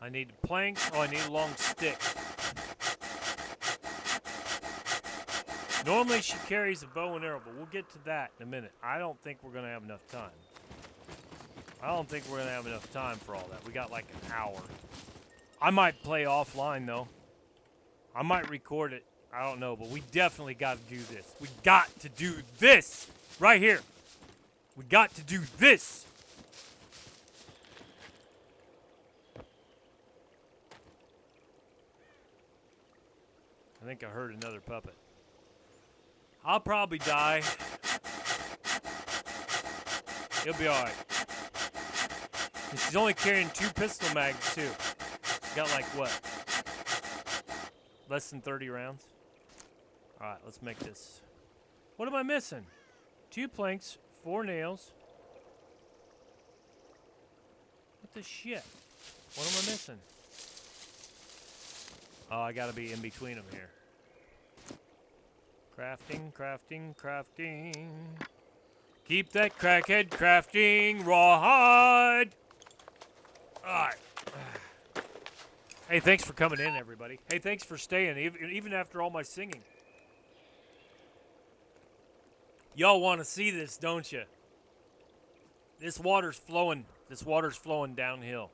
I need planks. Oh, I need a long stick. Normally she carries a bow and arrow, but we'll get to that in a minute. I don't think we're going to have enough time. I don't think we're going to have enough time for all that. We got like an hour. I might play offline, though. I might record it. I don't know, but we definitely got to do this. We got to do this right here. We got to do this. I think I heard another puppet. I'll probably die. He'll be alright. She's only carrying 2 pistol mags, too. She's got like, what? Less than 30 rounds? Alright, let's make this. What am I missing? 2 planks, 4 nails. What the shit? What am I missing? Oh, I gotta be in between them here. Crafting, crafting, crafting. Keep that crackhead crafting rawhide. Alright. Hey, thanks for coming in, everybody. Hey, thanks for staying, even after all my singing. Y'all want to see this, don't you? This water's flowing. This water's flowing downhill.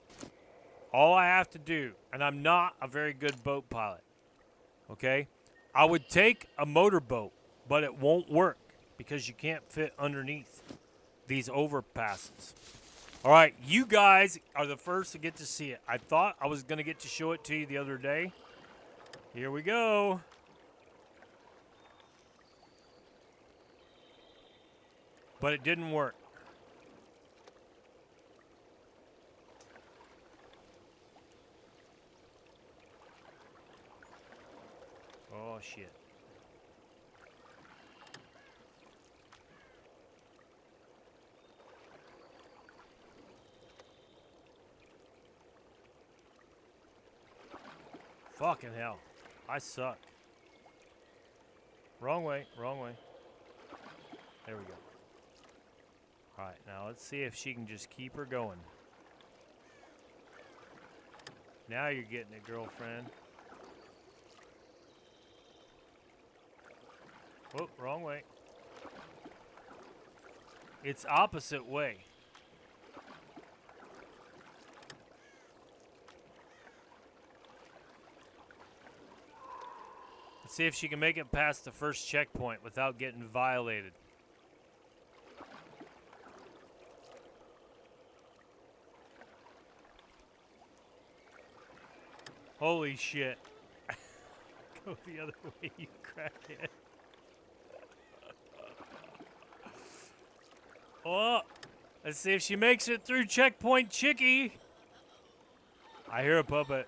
All I have to do, and I'm not a very good boat pilot, okay? I would take a motorboat, but it won't work because you can't fit underneath these overpasses. All right, you guys are the first to get to see it. I thought I was going to get to show it to you the other day. Here we go. But it didn't work. Oh, shit. Fucking hell. I suck. Wrong way, wrong way. There we go. Alright, now let's see if she can just keep her going. Now you're getting it, girlfriend. Whoop, wrong way. It's opposite way. Let's see if she can make it past the first checkpoint without getting violated. Holy shit. Go the other way, you crackhead. Oh, let's see if she makes it through checkpoint Chickie. I hear a puppet.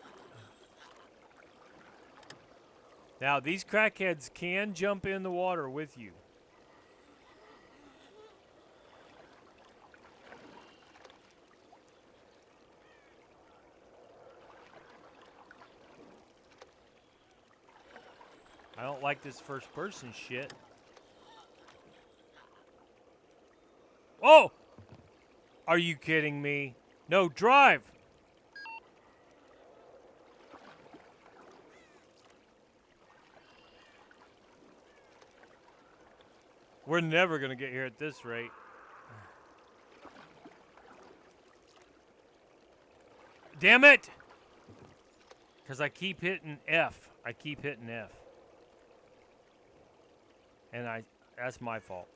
Now, these crackheads can jump in the water with you. I don't like this first person shit. Oh! Are you kidding me? No, drive! We're never gonna get here at this rate. Damn it! Because I keep hitting F. I keep hitting F. And that's my fault.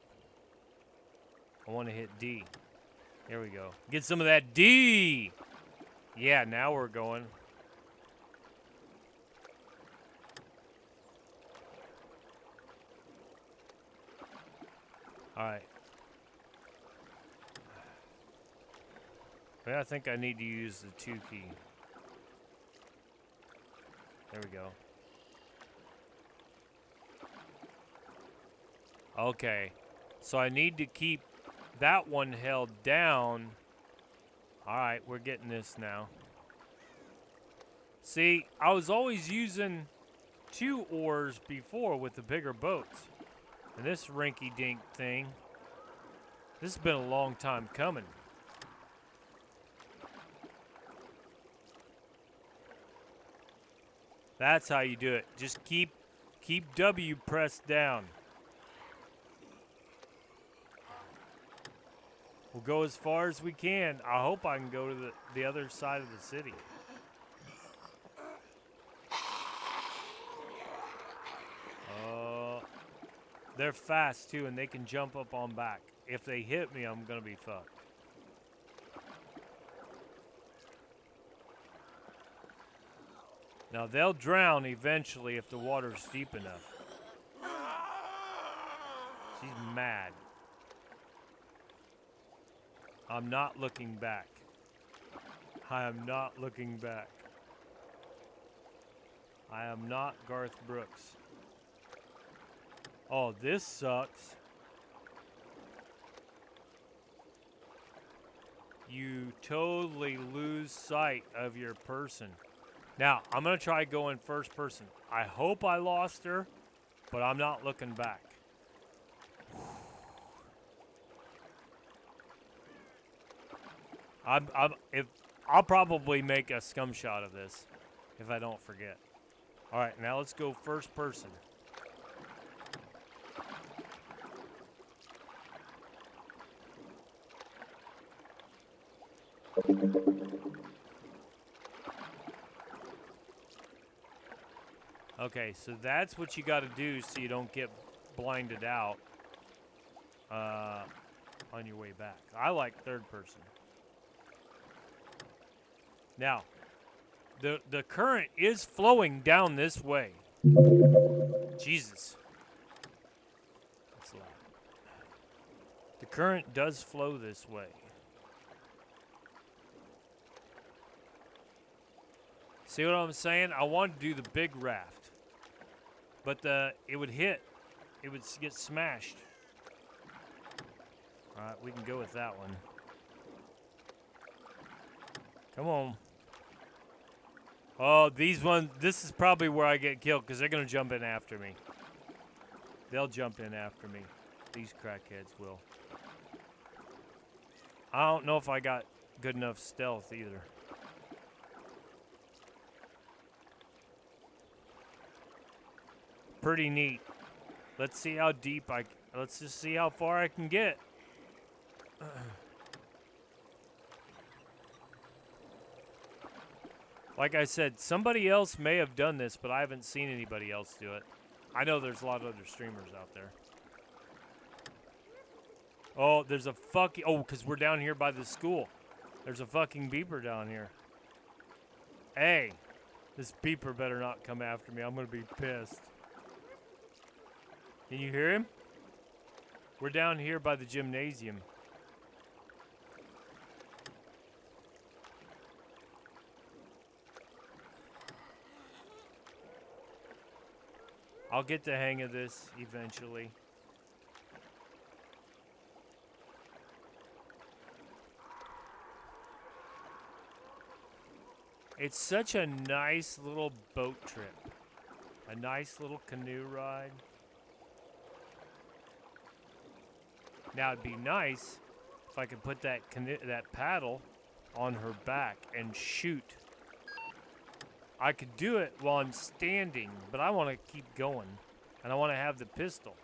I want to hit D. There we go. Get some of that D! Yeah, now we're going. Alright. I think I need to use the 2 key. There we go. Okay. So I need to keep that one held down. Alright, we're getting this now. See, I was always using 2 oars before with the bigger boats. And this rinky-dink thing, this has been a long time coming. That's how you do it. Just keep W pressed down. We'll go as far as we can. I hope I can go to the other side of the city. They're fast too, and they can jump up on back. If they hit me, I'm gonna be fucked. Now they'll drown eventually if the water's deep enough. She's mad. I'm not looking back. I am not looking back. I am not Garth Brooks. Oh, this sucks. You totally lose sight of your person. Now, I'm going to try going first person. I hope I lost her, but I'm not looking back. I'll probably make a scum shot of this if I don't forget. All right, now let's go first person. Okay, so that's what you got to do so you don't get blinded out on your way back. I like third person. Now, the current is flowing down this way. Jesus. That's loud. The current does flow this way. See what I'm saying? I wanted to do the big raft, but it would hit. It would get smashed. All right, we can go with that one. Come on. Oh, these ones, this is probably where I get killed because they're going to jump in after me. They'll jump in after me. These crackheads will. I don't know if I got good enough stealth either. Pretty neat. Let's see how deep let's just see how far I can get. Like I said, somebody else may have done this, but I haven't seen anybody else do it. I know there's a lot of other streamers out there. Oh, there's a fucking... Oh, because we're down here by the school. There's a fucking beeper down here. Hey, this beeper better not come after me. I'm going to be pissed. Can you hear him? We're down here by the gymnasium. I'll get the hang of this eventually. It's such a nice little boat trip. A nice little canoe ride. Now it'd be nice if I could put that paddle on her back and shoot. I could do it while I'm standing, but I want to keep going. And I want to have the pistol.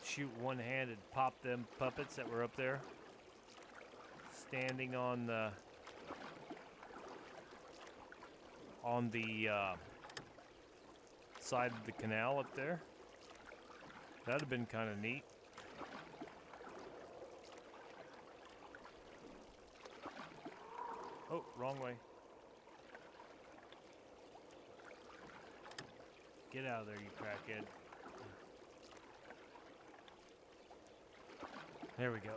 Shoot one-handed, pop them puppets that were up there. Standing on the side of the canal up there. That'd have been kind of neat. Oh, wrong way. Get out of there, you crackhead. There we go.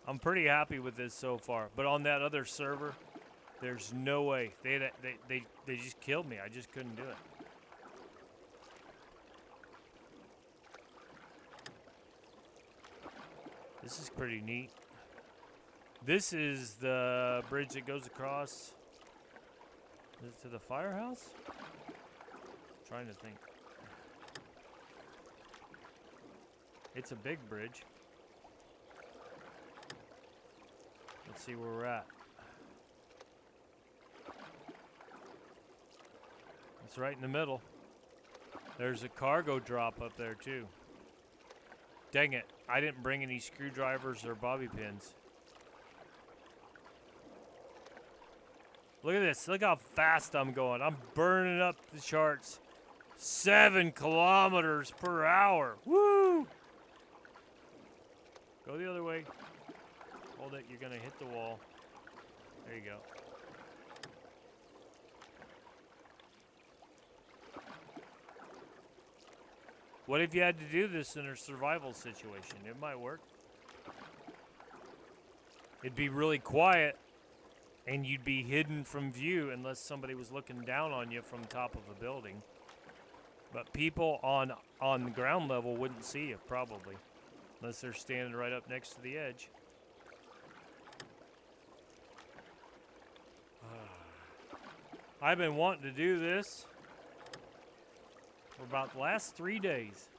I'm pretty happy with this so far, but on that other server, there's no way. They just killed me. I just couldn't do it. This is pretty neat. This is the bridge that goes across. Is it to the firehouse? I'm trying to think. It's a big bridge. Let's see where we're at. It's right in the middle. There's a cargo drop up there too. Dang it, I didn't bring any screwdrivers or bobby pins. Look at this, look how fast I'm going. I'm burning up the charts. 7 kilometers per hour, woo! Go the other way. Hold it, you're gonna hit the wall. There you go. What if you had to do this in a survival situation? It might work. It'd be really quiet, and you'd be hidden from view unless somebody was looking down on you from top of a building. But people on the ground level wouldn't see you, probably, unless they're standing right up next to the edge. I've been wanting to do this for about the last 3 days.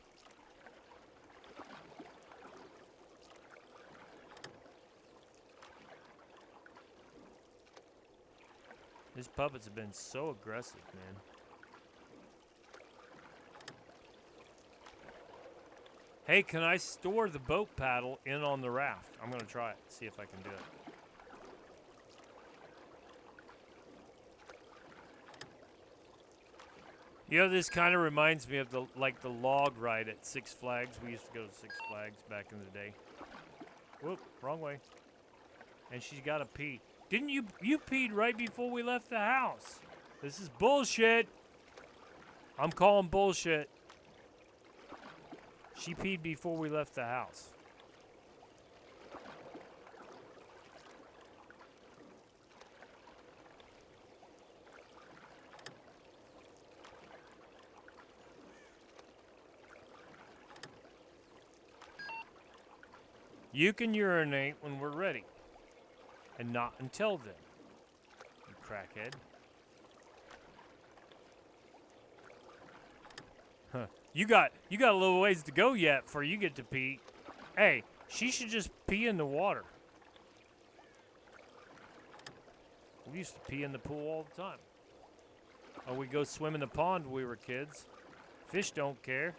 These puppets have been so aggressive, man. Hey, can I store the boat paddle in on the raft? I'm gonna try it, see if I can do it. You know, this kind of reminds me of the log ride at Six Flags. We used to go to Six Flags back in the day. Whoop, wrong way. And she's got to pee. Didn't you peed right before we left the house? This is bullshit. I'm calling bullshit. She peed before we left the house. You can urinate when we're ready, and not until then, you crackhead. Huh. You got a little ways to go yet before you get to pee. Hey, she should just pee in the water. We used to pee in the pool all the time. Oh, we go swim in the pond when we were kids. Fish don't care.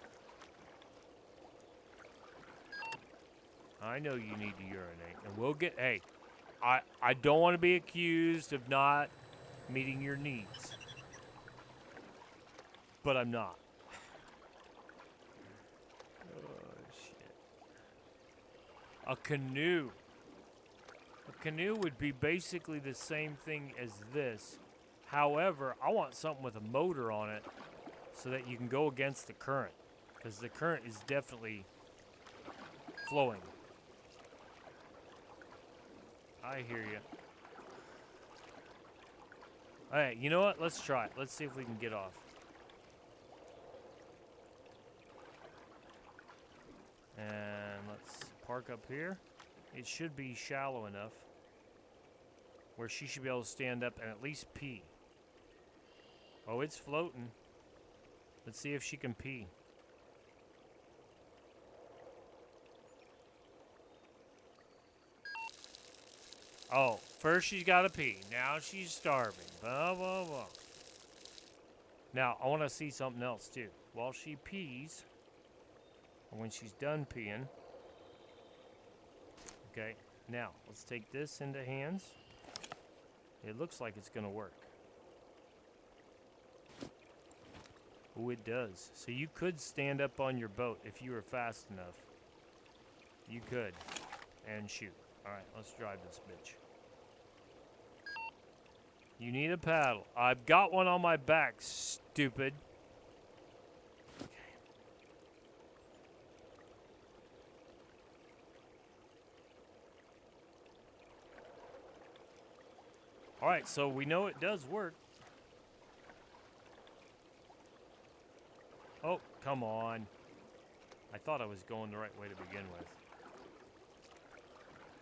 I know you need to urinate, and we'll get. Hey, I don't want to be accused of not meeting your needs, but I'm not. Oh shit! A canoe. A canoe would be basically the same thing as this. However, I want something with a motor on it, so that you can go against the current, because the current is definitely flowing. I hear you. Alright, you know what? Let's try it. Let's see if we can get off. And let's park up here. It should be shallow enough where she should be able to stand up and at least pee. Oh, it's floating. Let's see if she can pee. Oh, first she's got to pee. Now she's starving. Blah, blah, blah. Now, I want to see something else, too. While she pees, or when she's done peeing. Okay, now, let's take this into hands. It looks like it's going to work. Oh, it does. So you could stand up on your boat if you were fast enough. You could. And shoot. Alright, let's drive this bitch. You need a paddle. I've got one on my back, stupid. Okay. Alright, so we know it does work. Oh, come on. I thought I was going the right way to begin with.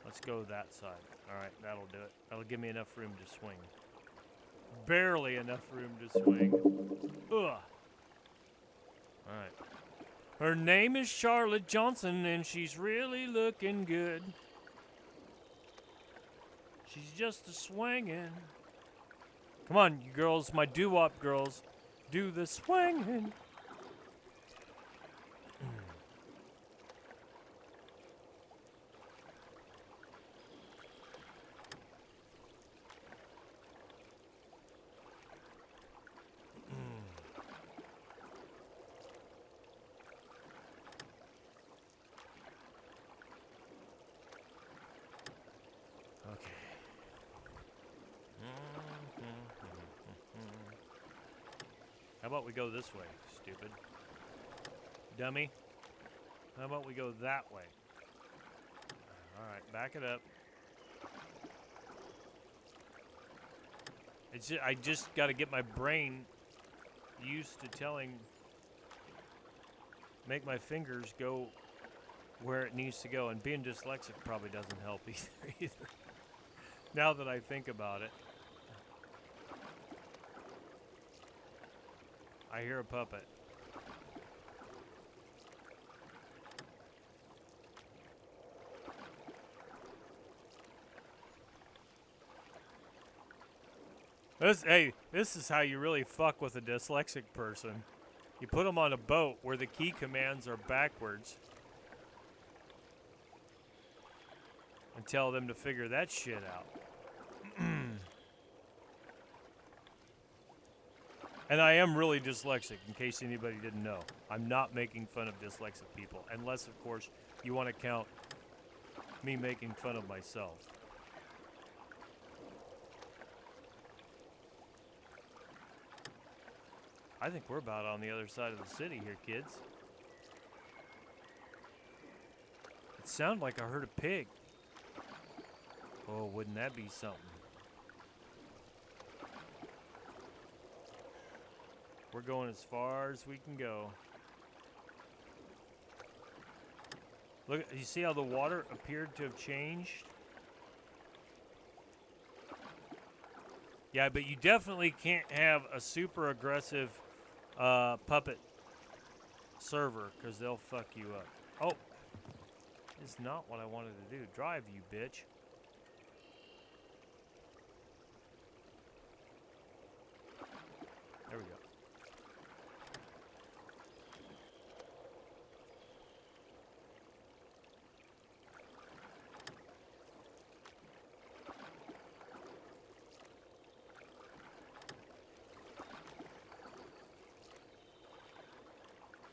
Let's go that side. Alright, that'll do it. That'll give me enough room to swing. Barely enough room to swing. Ugh. Alright. Her name is Charlotte Johnson, and she's really looking good. She's just a swinging. Come on, you girls, my doo-wop girls. Do the swinging. How about we go this way, stupid dummy? How about we go that way? Alright, back it up. I just got to get my brain used to make my fingers go where it needs to go. And being dyslexic probably doesn't help either. Now that I think about it. I hear a puppet. This is how you really fuck with a dyslexic person. You put them on a boat where the key commands are backwards and tell them to figure that shit out. And I am really dyslexic, in case anybody didn't know. I'm not making fun of dyslexic people, unless, of course, you want to count me making fun of myself. I think we're about on the other side of the city here, kids. It sounded like I heard a pig. Oh, wouldn't that be something? We're going as far as we can go. Look, you see how the water appeared to have changed? Yeah, but you definitely can't have a super aggressive puppet server, because they'll fuck you up. Oh, it's not what I wanted to do. Drive, you bitch. There we go.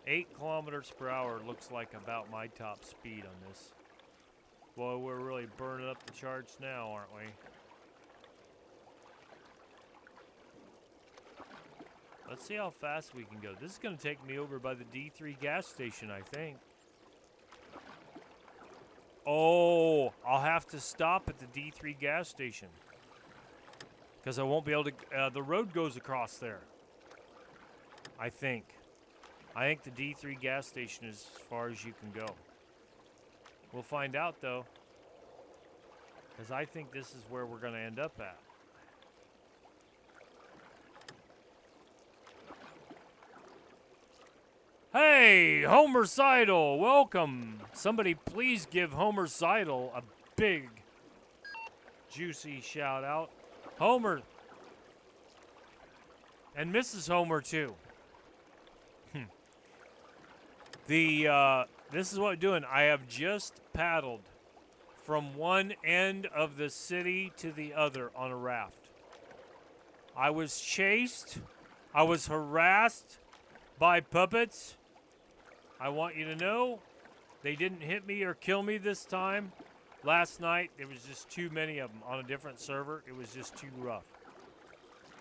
$8 kilometers per hour looks like about my top speed on this. Boy, we're really burning up the charts now, aren't we? Let's see how fast we can go. This is going to take me over by the D3 gas station, I think. Oh, I'll have to stop at the D3 gas station, because I won't be able to... the road goes across there, I think. I think the D3 gas station is as far as you can go. We'll find out, though, because I think this is where we're going to end up at. Hey, Homer Seidel, welcome. Somebody please give Homer Seidel a big, juicy shout out. Homer. And Mrs. Homer, too. This is what I'm doing. I have just paddled from one end of the city to the other on a raft. I was chased. I was harassed by puppets. I want you to know they didn't hit me or kill me this time. Last night, there was just too many of them on a different server. It was just too rough.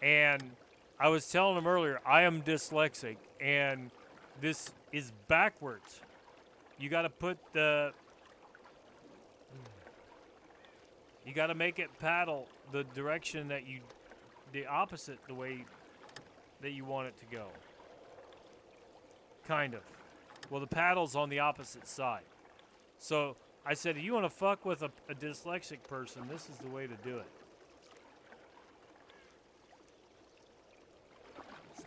And I was telling them earlier, I am dyslexic, and this is backwards. You got to put the... You got to make it paddle the direction that you... The opposite the way that you want it to go. Kind of. Well, the paddle's on the opposite side. So I said, if you want to fuck with a dyslexic person, this is the way to do it.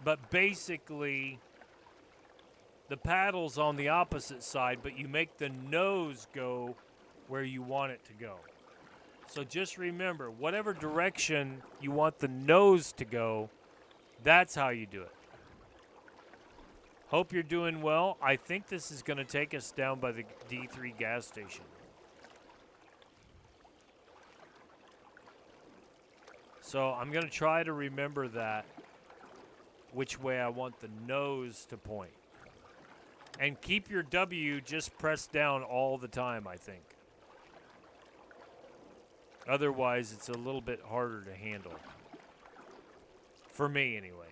But basically, the paddle's on the opposite side, but you make the nose go where you want it to go. So just remember, whatever direction you want the nose to go, that's how you do it. Hope you're doing well. I think this is going to take us down by the D3 gas station. So I'm going to try to remember that, which way I want the nose to point. And keep your W just pressed down all the time, I think. Otherwise, it's a little bit harder to handle. For me, anyway.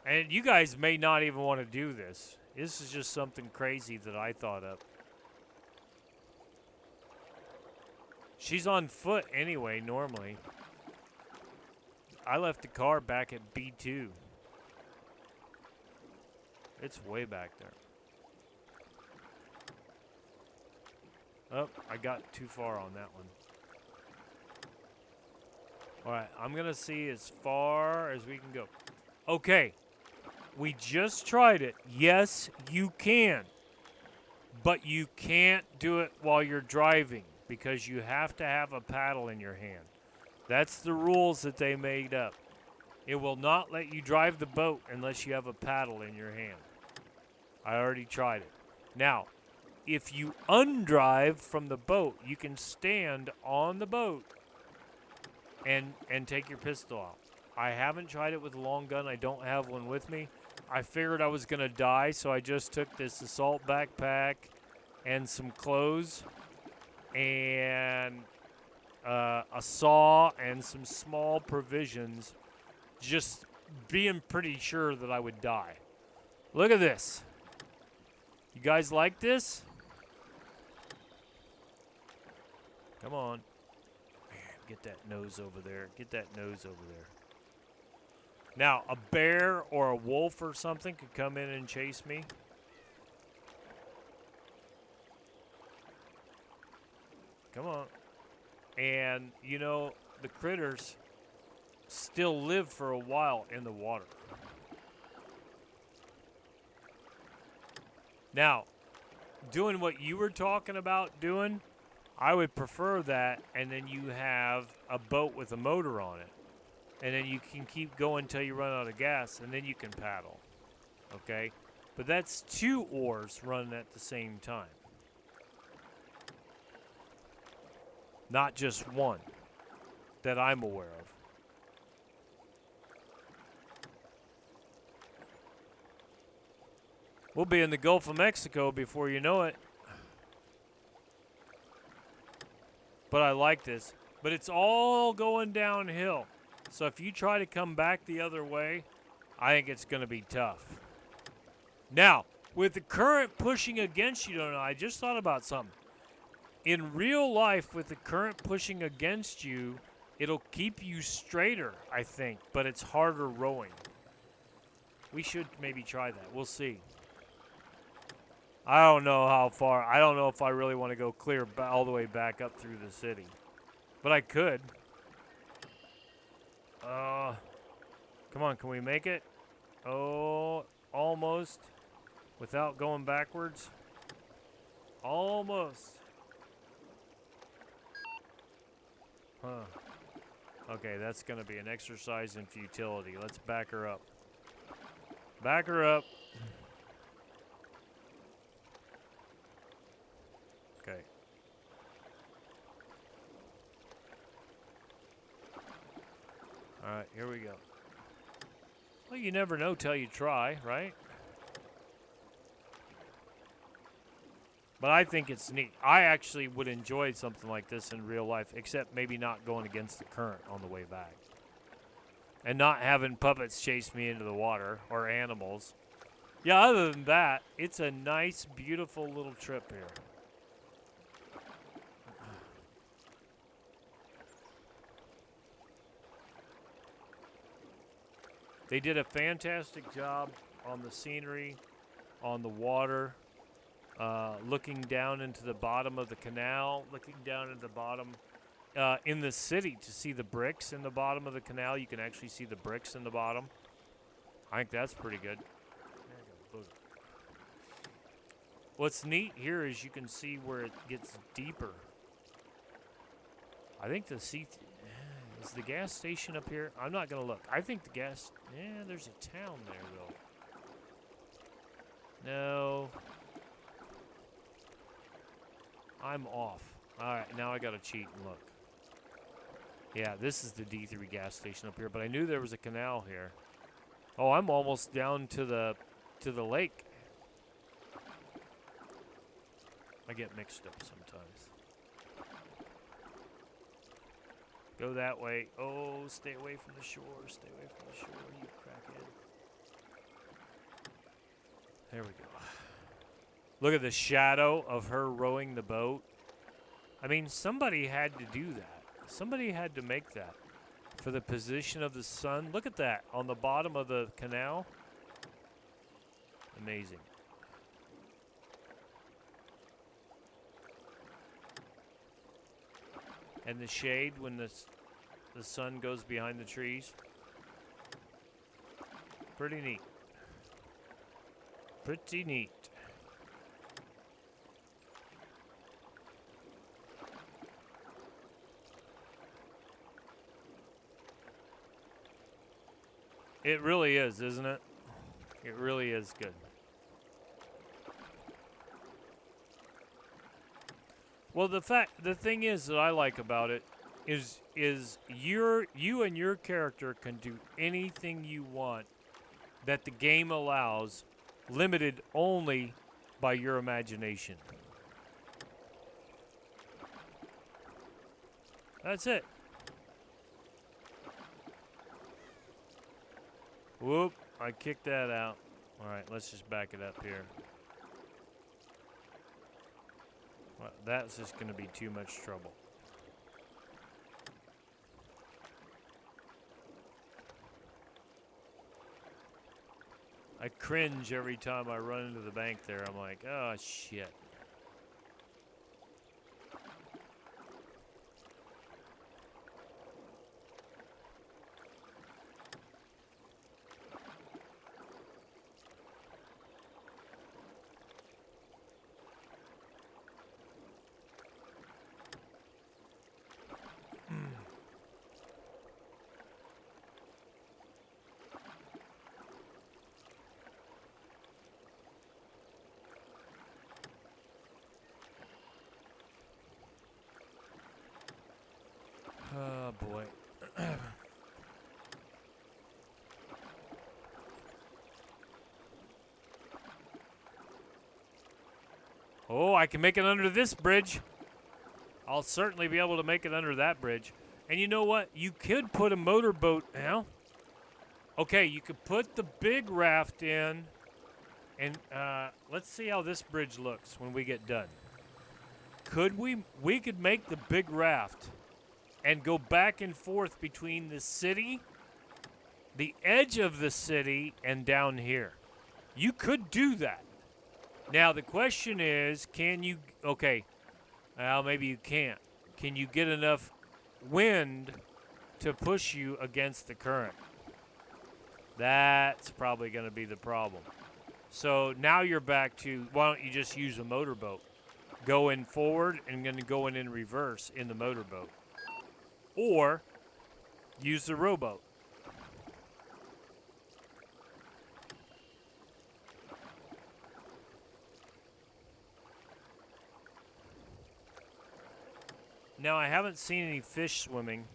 And you guys may not even want to do this. This is just something crazy that I thought up. She's on foot anyway, normally. I left the car back at B2. It's way back there. Oh, I got too far on that one. Alright, I'm going to see as far as we can go. Okay. We just tried it. Yes, you can. But you can't do it while you're driving because you have to have a paddle in your hand. That's the rules that they made up. It will not let you drive the boat unless you have a paddle in your hand. I already tried it. Now, if you undrive from the boat, you can stand on the boat and take your pistol out. I haven't tried it with a long gun. I don't have one with me. I figured I was going to die, so I just took this assault backpack and some clothes and a saw and some small provisions, just being pretty sure that I would die. Look at this. You guys like this? Come on. Man, get that nose over there. Get that nose over there. Now, a bear or a wolf or something could come in and chase me. Come on. And, you know, the critters still live for a while in the water. Now, doing what you were talking about doing, I would prefer that, and then you have a boat with a motor on it. And then you can keep going until you run out of gas, and then you can paddle. Okay? But that's 2 oars running at the same time. Not just one that I'm aware of. We'll be in the Gulf of Mexico before you know it. But I like this. But it's all going downhill. So if you try to come back the other way, I think it's going to be tough. Now, with the current pushing against you, I just thought about something. In real life, with the current pushing against you, it'll keep you straighter, I think, but it's harder rowing. We should maybe try that. We'll see. I don't know how far. I don't know if I really want to go clear all the way back up through the city. But I could. Come on, can we make it? Oh, almost. Without going backwards. Almost. Huh. Okay, that's going to be an exercise in futility. Let's back her up. Back her up. Okay. All right, here we go. Well, you never know till you try, right? But I think it's neat. I actually would enjoy something like this in real life, except maybe not going against the current on the way back. And not having puppets chase me into the water, or animals. Yeah, other than that, it's a nice, beautiful little trip here. They did a fantastic job on the scenery, on the water, looking down into the bottom of the canal, looking down at the bottom in the city to see the bricks in the bottom of the canal. You can actually see the bricks in the bottom. I think that's pretty good. What's neat here is you can see where it gets deeper. I think the is the gas station up here? I'm not gonna look. I think the gas. Yeah, there's a town there though. No. I'm off. All right, now I gotta cheat and look. Yeah, this is the D3 gas station up here, but I knew there was a canal here. Oh, I'm almost down to the lake. I get mixed up sometimes. Go that way. Oh, stay away from the shore. Stay away from the shore, you crackhead. There we go. Look at the shadow of her rowing the boat. I mean, somebody had to do that. Somebody had to make that. For the position of the sun. Look at that on the bottom of the canal. Amazing. And the shade when the sun goes behind the trees. Pretty neat. Pretty neat. It really is, isn't it? It really is good. Well, the thing is that I like about it is you and your character can do anything you want that the game allows, limited only by your imagination. That's it. Whoop, I kicked that out. All right, let's just back it up here. Well, that's just going to be too much trouble. I cringe every time I run into the bank there. I'm like, oh, shit. Oh, boy. Oh, I can make it under this bridge. I'll certainly be able to make it under that bridge. And you know what? You could put a motorboat now. Okay, you could put the big raft in. And let's see how this bridge looks when we get done. Could we could make the big raft and go back and forth between the city, the edge of the city, and down here. You could do that. Now, the question is, can you, okay, well, maybe you can't. Can you get enough wind to push you against the current? That's probably going to be the problem. So now you're back to, why don't you just use a motorboat? Go in forward and then go in reverse in the motorboat. Or use the rowboat. Now, I haven't seen any fish swimming.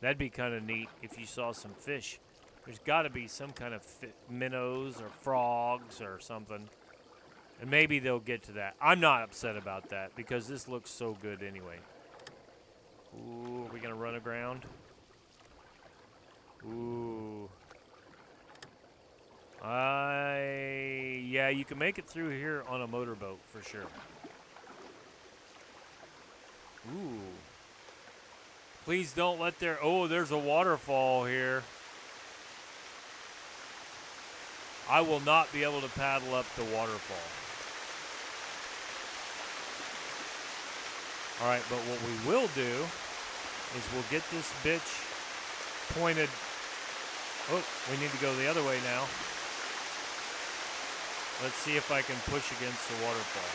That'd be kind of neat if you saw some fish. There's got to be some kind of minnows or frogs or something. And maybe they'll get to that. I'm not upset about that because this looks so good anyway. Ooh, are we going to run aground? Ooh. Yeah, you can make it through here on a motorboat for sure. Ooh. Please don't let there... Oh, there's a waterfall here. I will not be able to paddle up the waterfall. All right, but what we will do is we'll get this bitch pointed. Oh, we need to go the other way now. Let's see if I can push against the waterfall.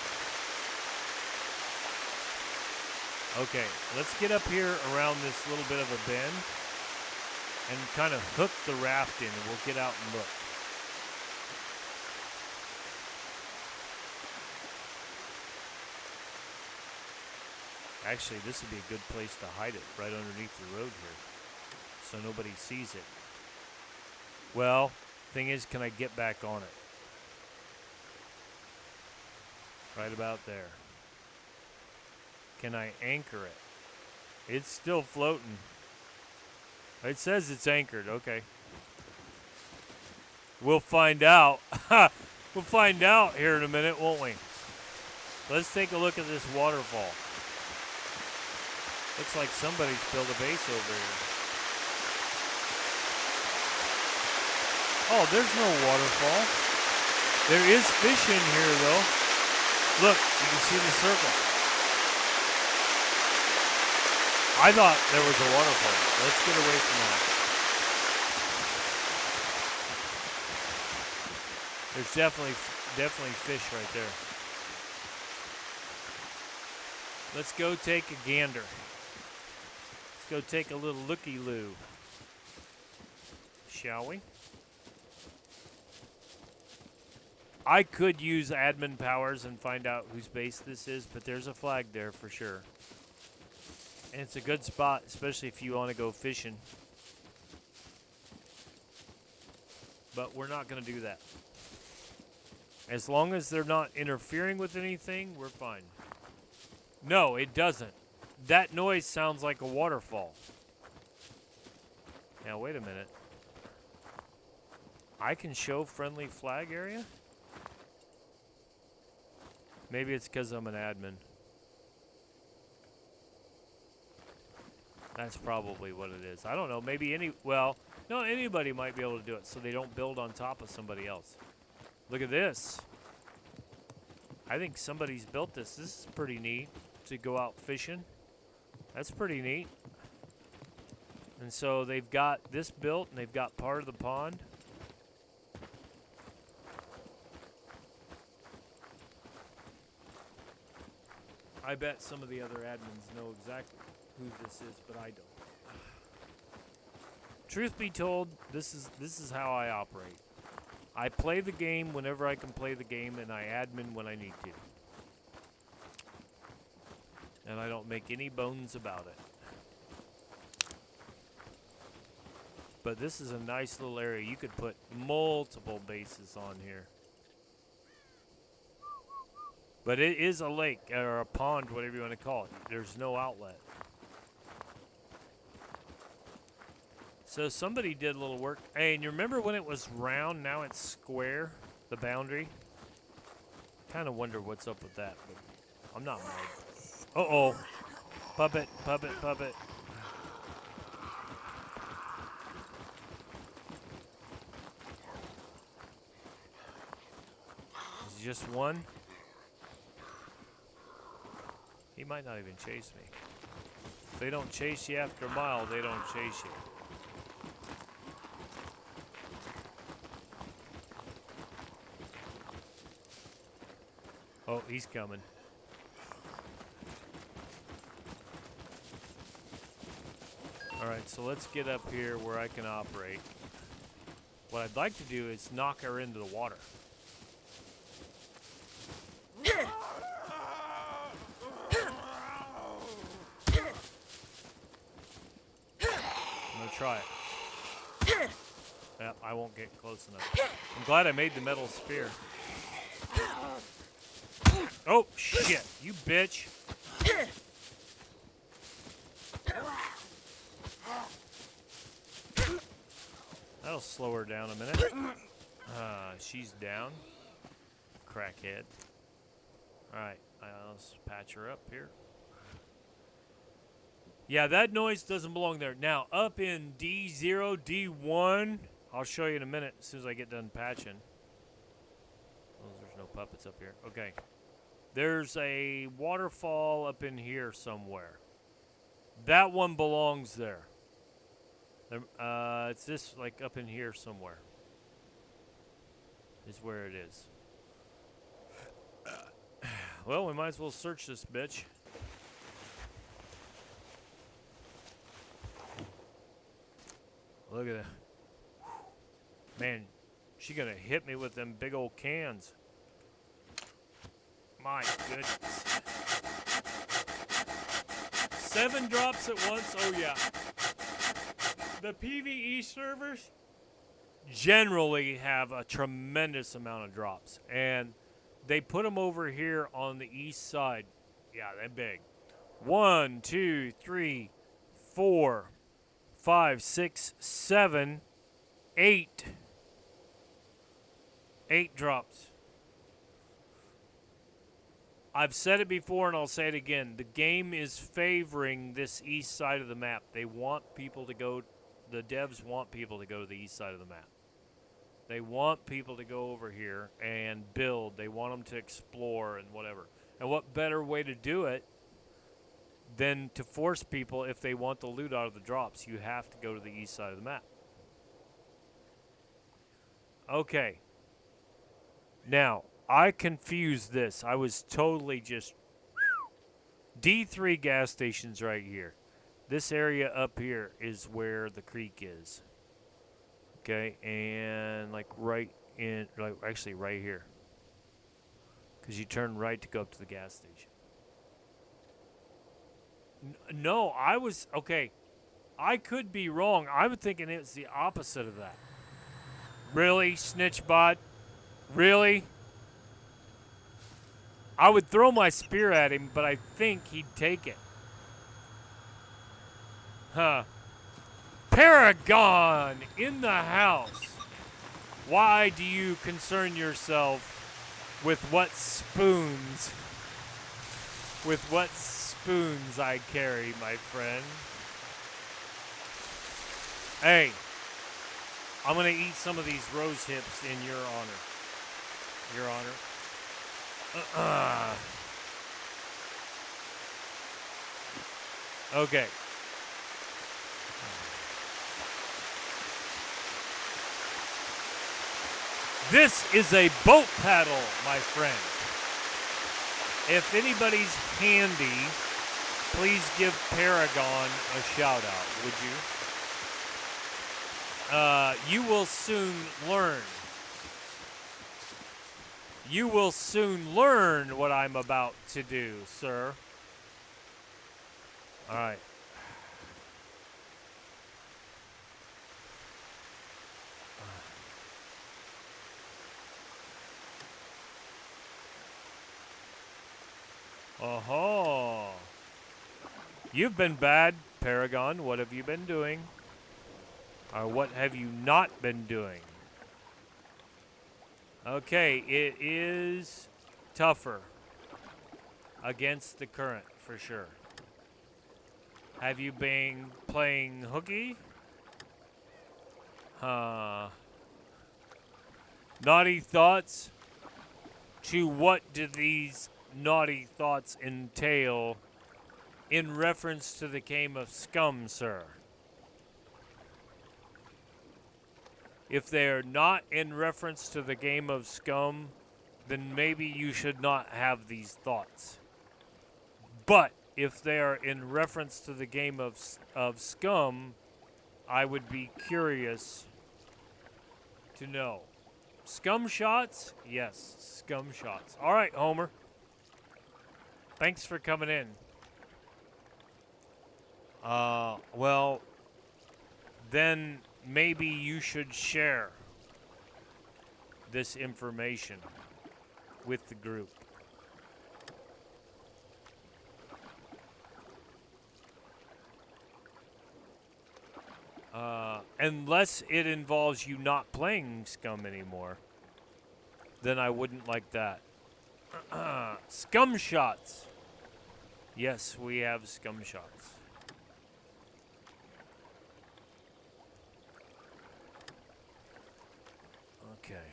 Okay, let's get up here around this little bit of a bend and kind of hook the raft in, and we'll get out and look. Actually, this would be a good place to hide it, right underneath the road here, so nobody sees it. Well, thing is, can I get back on it? Right about there. Can I anchor it? It's still floating. It says it's anchored. Okay. We'll find out. We'll find out here in a minute, won't we? Let's take a look at this waterfall. Looks like somebody's built a base over here. Oh, there's no waterfall. There is fish in here, though. Look, you can see the circle. I thought there was a waterfall. Let's get away from that. There's definitely fish right there. Let's go take a gander. Let's go take a little looky-loo. Shall we? I could use admin powers and find out whose base this is, but there's a flag there for sure. And it's a good spot, especially if you want to go fishing. But we're not going to do that. As long as they're not interfering with anything, we're fine. No, it doesn't. That noise sounds like a waterfall. Now, wait a minute. I can show friendly flag area? Maybe it's because I'm an admin. That's probably what it is. I don't know. Maybe anybody might be able to do it so they don't build on top of somebody else. Look at this. I think somebody's built this. This is pretty neat to go out fishing. That's pretty neat. And so they've got this built and they've got part of the pond. I bet some of the other admins know exactly who this is, but I don't. Truth be told, this is how I operate. I play the game whenever I can play the game, and I admin when I need to. And I don't make any bones about it. But this is a nice little area. You could put multiple bases on here. But it is a lake, or a pond, whatever you want to call it. There's no outlet. So somebody did a little work. Hey, and you remember when it was round, now it's square, the boundary? Kind of wonder what's up with that, but I'm not mad. Uh-oh. Puppet, puppet, puppet. Is it just one? He might not even chase me. If they don't chase you after a mile, they don't chase you. Oh, he's coming. All right, so let's get up here where I can operate. What I'd like to do is knock her into the water. I'm gonna try it. Yeah, I won't get close enough. I'm glad I made the metal spear. Oh, shit. You bitch. That'll slow her down a minute. She's down. Crackhead. Alright, let's patch her up here. Yeah, that noise doesn't belong there. Now, up in D0, D1, I'll show you in a minute as soon as I get done patching. Oh, there's no puppets up here. Okay. There's a waterfall up in here somewhere. That one belongs there. It's this, like, up in here somewhere. Is where it is. Well, we might as well search this bitch. Look at that. Man, she gonna hit me with them big old cans. My goodness. 7 drops at once? Oh, yeah. The PvE servers generally have a tremendous amount of drops. And they put them over here on the east side. Yeah, they're big. 1, 2, 3, 4, 5, 6, 7, 8. 8 drops. I've said it before and I'll say it again. The game is favoring this east side of the map. They want people to go, the devs want people to go to the east side of the map. They want people to go over here and build. They want them to explore and whatever. And what better way to do it than to force people, if they want the loot out of the drops, you have to go to the east side of the map. Okay. Now, I confused this. I was totally just... D3 gas stations right here. This area up here is where the creek is. Okay, and like right in... like actually right here. Because you turn right to go up to the gas station. No, I was... okay, I could be wrong. I was thinking it's the opposite of that. Really, Snitchbot? Really? I would throw my spear at him, but I think he'd take it. Huh. Paragon in the house. Why do you concern yourself with what spoons? With what spoons I carry, my friend? Hey, I'm gonna eat some of these rose hips in your honor. Your honor. Okay. This is a boat paddle, my friend. If anybody's handy, please give Paragon a shout out, would you? You will soon learn. You will soon learn what I'm about to do, sir. All right. Oh-ho. You've been bad, Paragon. What have you been doing? Or what have you not been doing? Okay, it is tougher against the current, for sure. Have you been playing hooky? Naughty thoughts? To what do these naughty thoughts entail in reference to the game of SCUM, sir? If they are not in reference to the game of SCUM, then maybe you should not have these thoughts. But if they are in reference to the game of SCUM, I would be curious to know. SCUM shots? Yes, SCUM shots. All right, Homer. Thanks for coming in. Well, then maybe you should share this information with the group. Unless it involves you not playing SCUM anymore, then I wouldn't like that. SCUM shots. Yes, we have SCUM shots. Okay.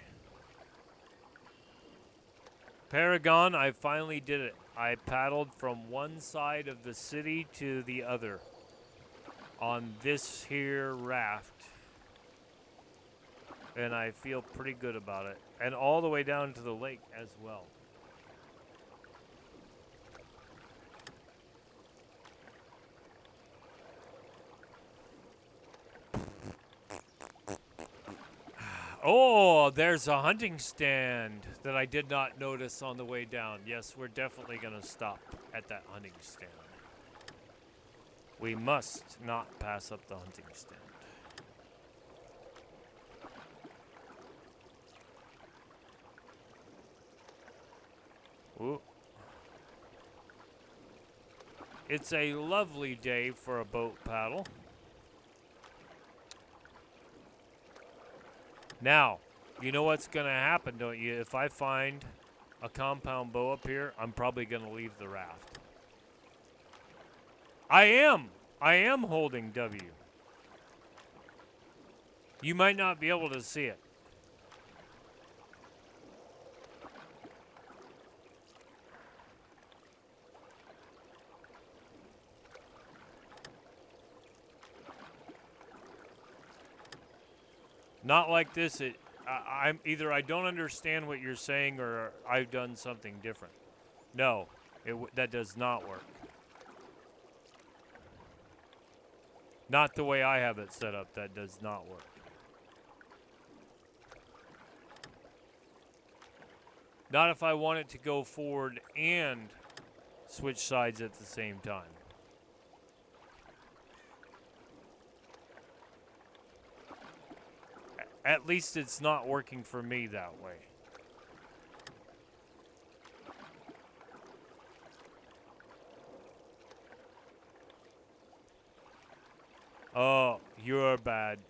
Paragon, I finally did it. I paddled from one side of the city to the other on this here raft. And I feel pretty good about it. And all the way down to the lake as well. Oh, there's a hunting stand that I did not notice on the way down. Yes, we're definitely going to stop at that hunting stand. We must not pass up the hunting stand. Ooh. It's a lovely day for a boat paddle. Now, you know what's going to happen, don't you? If I find a compound bow up here, I'm probably going to leave the raft. I am holding W. You might not be able to see it. Not like this. I'm either I don't understand what you're saying or I've done something different. No, that does not work. Not the way I have it set up. That does not work. Not if I want it to go forward and switch sides at the same time. At least it's not working for me that way. Oh, you're bad.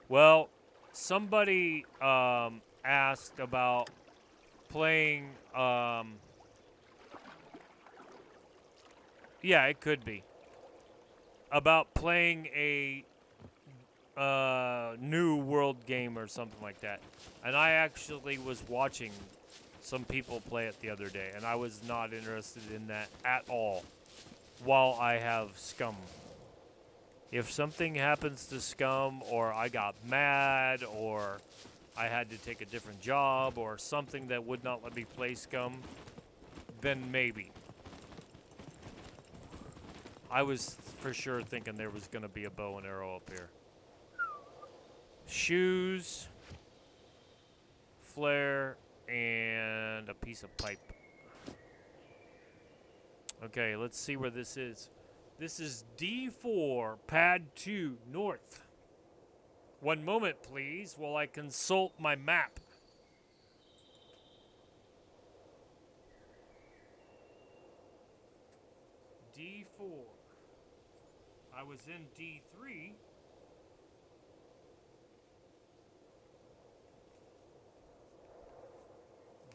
Well, somebody asked about playing. Yeah, it could be. About playing a new world game or something like that. And I actually was watching some people play it the other day, and I was not interested in that at all while I have SCUM. If something happens to SCUM, or I got mad, or I had to take a different job, or something that would not let me play SCUM, then maybe. I was for sure thinking there was going to be a bow and arrow up here. Shoes, flare, and a piece of pipe. Okay, let's see where this is. This is D4, pad 2, north. One moment, please, while I consult my map. D4. I was in D3.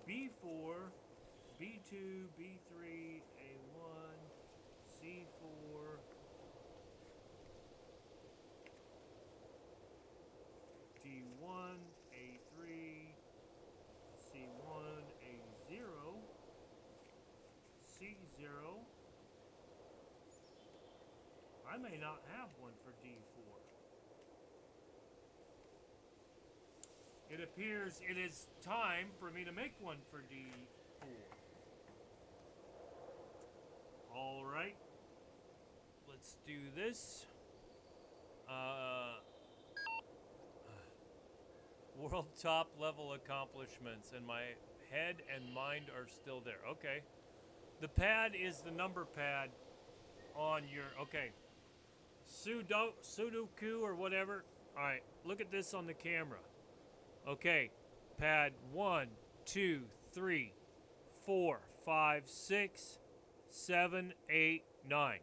B4, B2, B3, A1, C4, D1, A3, C1, A0, C0. I may not have one for D4. It appears it is time for me to make one for D4. All right. Let's do this. World top level accomplishments, and my head and mind are still there. Okay. The pad is the number pad on your, okay. Sudoku or whatever. All right. Look at this on the camera. Okay, pad 1, 2, 3, 4, 5, 6, 7, 8, 9.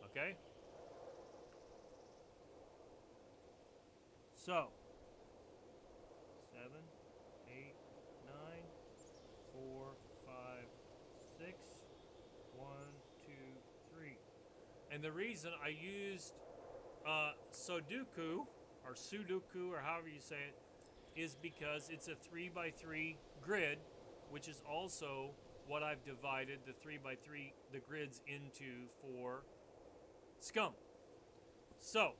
Okay? So, 7, 8, 9, 4, 5, 6, 1, 2, 3. And the reason I used Sudoku, or however you say it, is because it's a 3x3 grid, which is also what I've divided the 3x3 the grids into for SCUM. So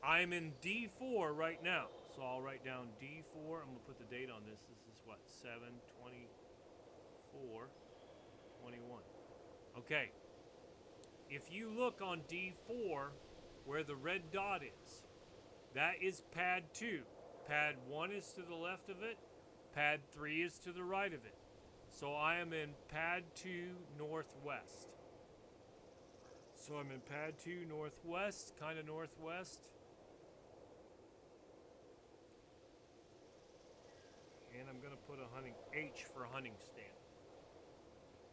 I'm in D4 right now, so I'll write down D4. I'm gonna put the date on this. This is what, 7/24/21. Okay, if you look on D4 where the red dot is, That is pad 2. Pad 1 is to the left of it. Pad 3 is to the right of it. So I am in pad 2 northwest. So I'm in pad 2 northwest, kind of northwest. And I'm going to put a hunting H for hunting stand.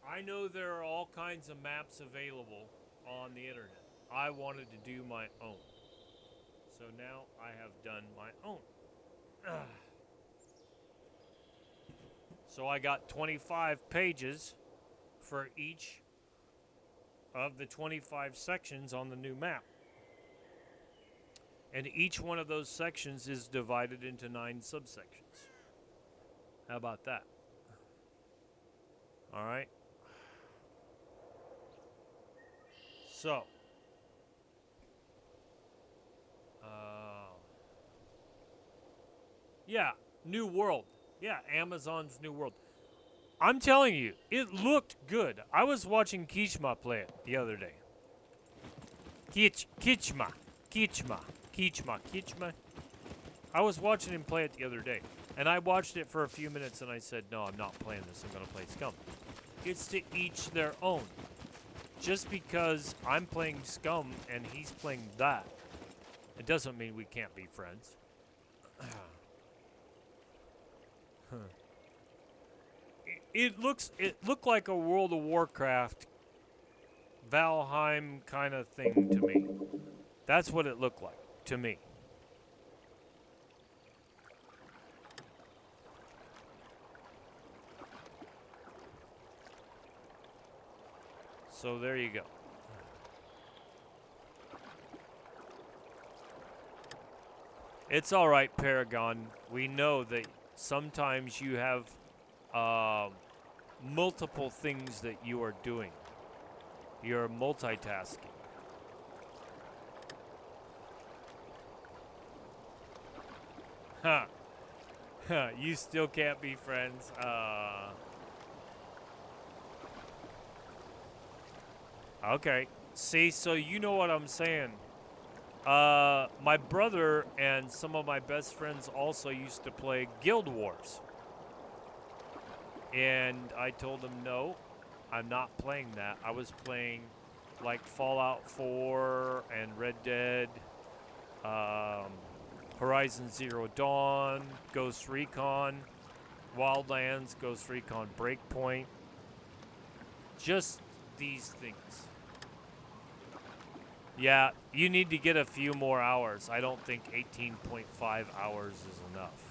I know there are all kinds of maps available on the internet. I wanted to do my own. So now I have done my own. So I got 25 pages for each of the 25 sections on the new map. And each one of those sections is divided into 9 subsections. How about that? All right. So, yeah, New World. Yeah, Amazon's New World. I'm telling you, it looked good. I was watching Kichma play it the other day. Kichma. I was watching him play it the other day. And I watched it for a few minutes and I said, no, I'm not playing this. I'm going to play SCUM. It's to each their own. Just because I'm playing SCUM and he's playing that, it doesn't mean we can't be friends. It looked like a World of Warcraft Valheim kind of thing to me. That's what it looked like to me. So there you go. It's all right, Paragon. We know that sometimes you have multiple things that you are doing. You're multitasking. Huh. You still can't be friends. Okay. See, so you know what I'm saying. My brother and some of my best friends also used to play Guild Wars. And I told them, no, I'm not playing that. I was playing like Fallout 4 and Red Dead, Horizon Zero Dawn, Ghost Recon, Wildlands, Ghost Recon Breakpoint. Just these things. Yeah, you need to get a few more hours. I don't think 18.5 hours is enough.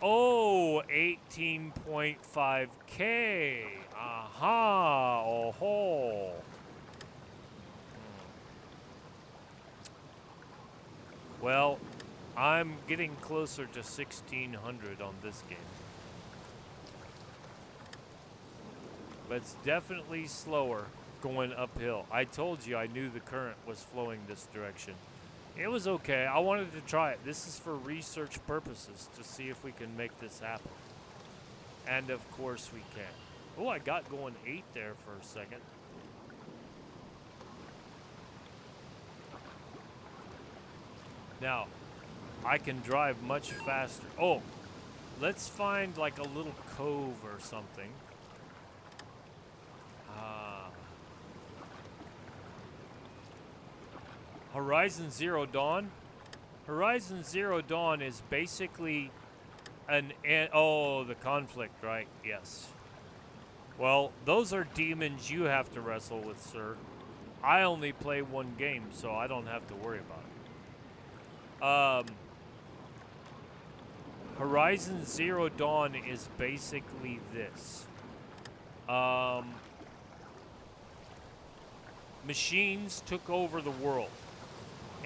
Oh, 18.5K. Aha. Oh-ho. Well, I'm getting closer to 1600 on this game. But it's definitely slower going uphill. I told you I knew the current was flowing this direction. It was okay. I wanted to try it. This is for research purposes to see if we can make this happen. And of course we can. Oh, I got going 8 there for a second. Now, I can drive much faster. Oh, let's find like a little cove or something. Horizon Zero Dawn. Horizon Zero Dawn is basically the conflict, right? Yes. Well, those are demons you have to wrestle with, sir. I only play one game, so I don't have to worry about it. Horizon Zero Dawn is basically this. Machines took over the world.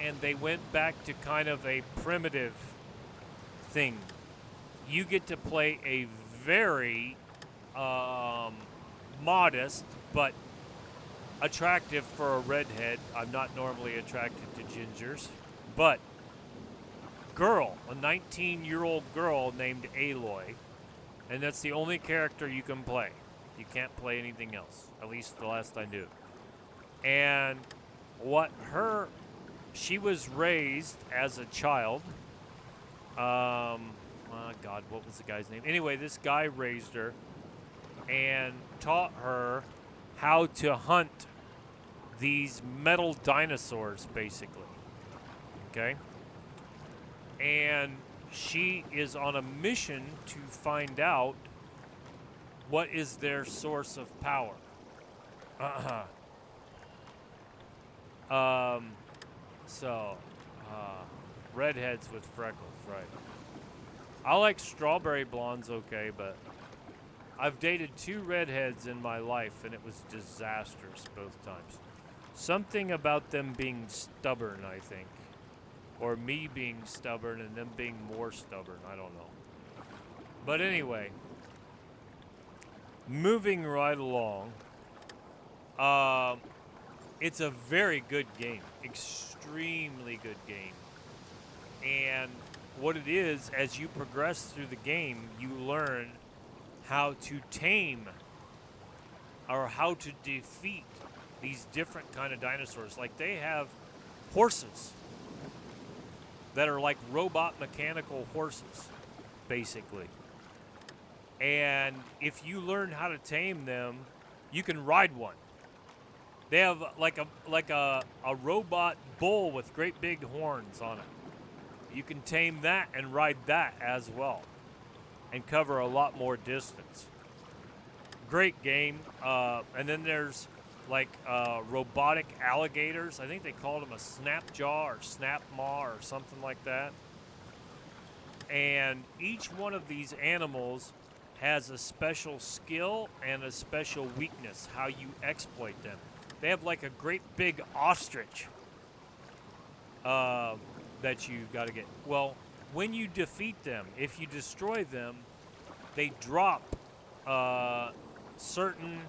And they went back to kind of a primitive thing. You get to play a very modest but attractive for a redhead. I'm not normally attracted to gingers, but girl, a 19-year-old girl named Aloy, and that's the only character you can play. You can't play anything else, at least the last I knew. And what she was raised as a child. Oh God, what was the guy's name? Anyway, this guy raised her and taught her how to hunt these metal dinosaurs, basically. Okay? And she is on a mission to find out what is their source of power. Um, so, redheads with freckles, right. I like strawberry blondes, okay, but I've dated 2 redheads in my life, and it was disastrous both times. Something about them being stubborn, I think. Or me being stubborn and them being more stubborn, I don't know. But anyway, moving right along, it's a very good game, extremely good game. And what it is, as you progress through the game, you learn how to tame or how to defeat these different kind of dinosaurs. Like they have horses that are like robot mechanical horses, basically. And if you learn how to tame them, you can ride one. They have like a robot bull with great big horns on it. You can tame that and ride that as well, and cover a lot more distance. Great game. And then there's like robotic alligators. I think they called them a snap jaw or snap maw or something like that. And each one of these animals has a special skill and a special weakness, how you exploit them. They have like a great big ostrich that you got to get. Well, when you defeat them, if you destroy them, they drop certain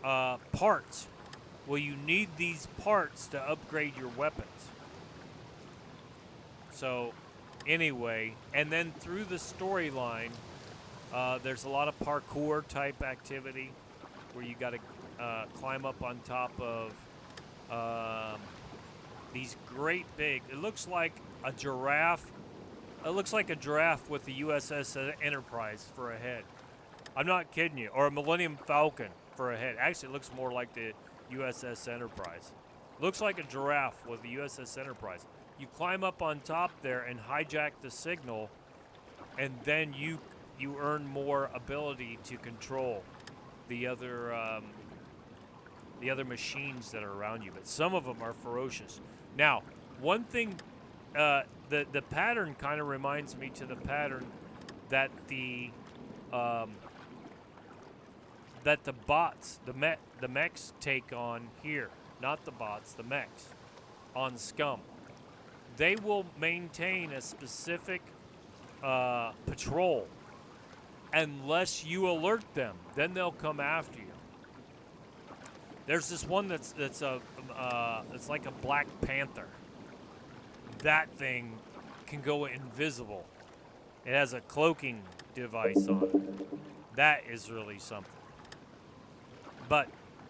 parts. Well, you need these parts to upgrade your weapons. So, anyway, and then through the storyline, there's a lot of parkour type activity where you got to climb up on top of these great big. It looks like a giraffe. It looks like a giraffe with the USS Enterprise for a head. I'm not kidding you. Or a Millennium Falcon for a head. Actually, it looks more like the USS Enterprise. Looks like a giraffe with the USS Enterprise. You climb up on top there and hijack the signal, and then you earn more ability to control the other machines that are around you. But some of them are ferocious. Now, one thing, the pattern kind of reminds me to the pattern that the bots, the mechs take on here. Not the bots, the mechs on SCUM. They will maintain a specific patrol unless you alert them. Then they'll come after you. There's this one that's like a Black Panther. That thing can go invisible. It has a cloaking device on it. That is really something. But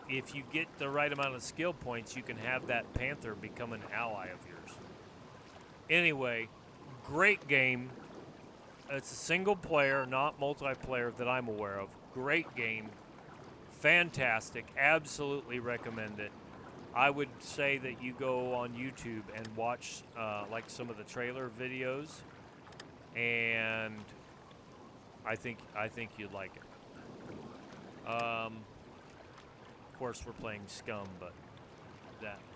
if you get the right amount of skill points, you can have that Panther become an ally of yours. Anyway, great game. It's a single player, not multiplayer that I'm aware of. Great game. Fantastic. Absolutely recommend it. I would say that you go on YouTube and watch like some of the trailer videos, and I think you'd like it. Of course, we're playing SCUM, but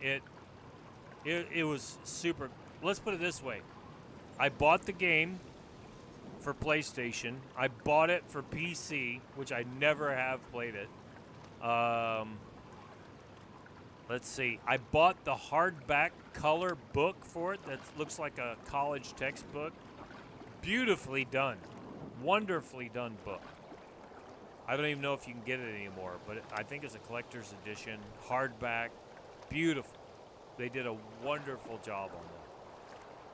it was super. Let's put it this way: I bought the game for PlayStation. I bought it for PC, which I never have played it. Let's see. I bought the hardback color book for it that looks like a college textbook. Beautifully done. Wonderfully done book. I don't even know if you can get it anymore, but I think it's a collector's edition. Hardback. Beautiful. They did a wonderful job on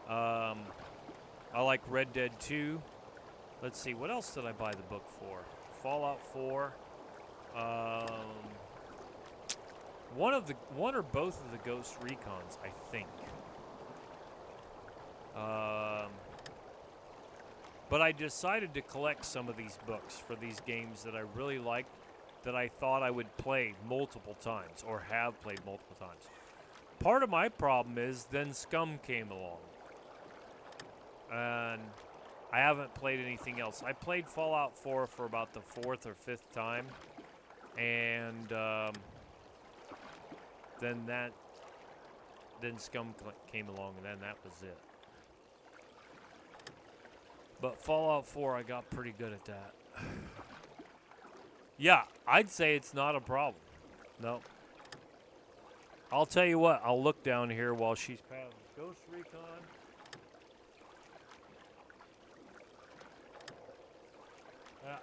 that. I like Red Dead 2. Let's see. What else did I buy the book for? Fallout 4. One or both of the Ghost Recons, I think. But I decided to collect some of these books for these games that I really liked, that I thought I would play multiple times or have played multiple times. Part of my problem is then SCUM came along. And I haven't played anything else. I played Fallout 4 for about the 4th or 5th time. And then SCUM came along, and then that was it. But Fallout 4, I got pretty good at that. Yeah, I'd say it's not a problem. No. I'll tell you what, I'll look down here while she's paddling. Ghost Recon.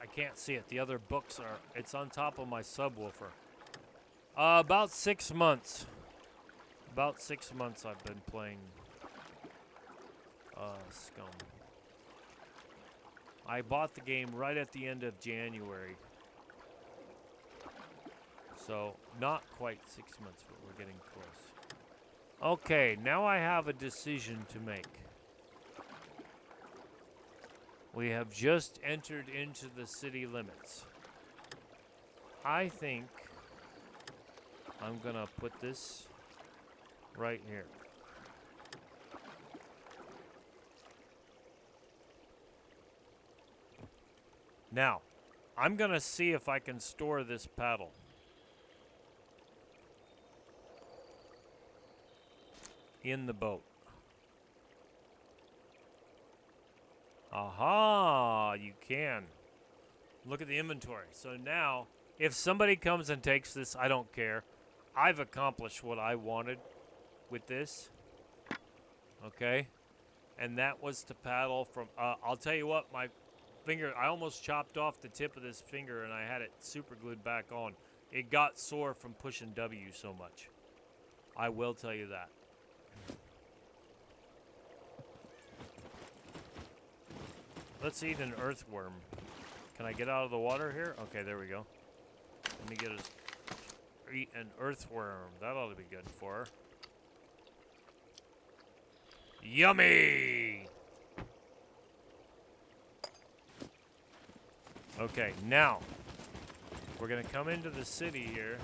I can't see it. The other books are, it's on top of my subwoofer. About 6 months. About 6 months I've been playing SCUM. I bought the game right at the end of January. So, not quite 6 months, but we're getting close. Okay, now I have a decision to make. We have just entered into the city limits. I think I'm gonna put this right here. Now, I'm gonna see if I can store this paddle. In the boat. Aha, you can. Look at the inventory. So now, if somebody comes and takes this, I don't care. I've accomplished what I wanted with this. Okay? And that was to paddle from, I'll tell you what, my finger, I almost chopped off the tip of this finger and I had it super glued back on. It got sore from pushing W so much. I will tell you that. Let's eat an earthworm. Can I get out of the water here? Okay, there we go. Let me get us eat an earthworm. That ought to be good for her. Yummy! Okay, now we're gonna come into the city here.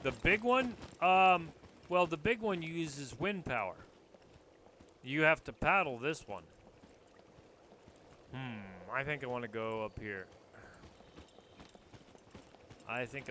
The big one, well, the big one uses wind power. You have to paddle this one. I think I want to go up here. I think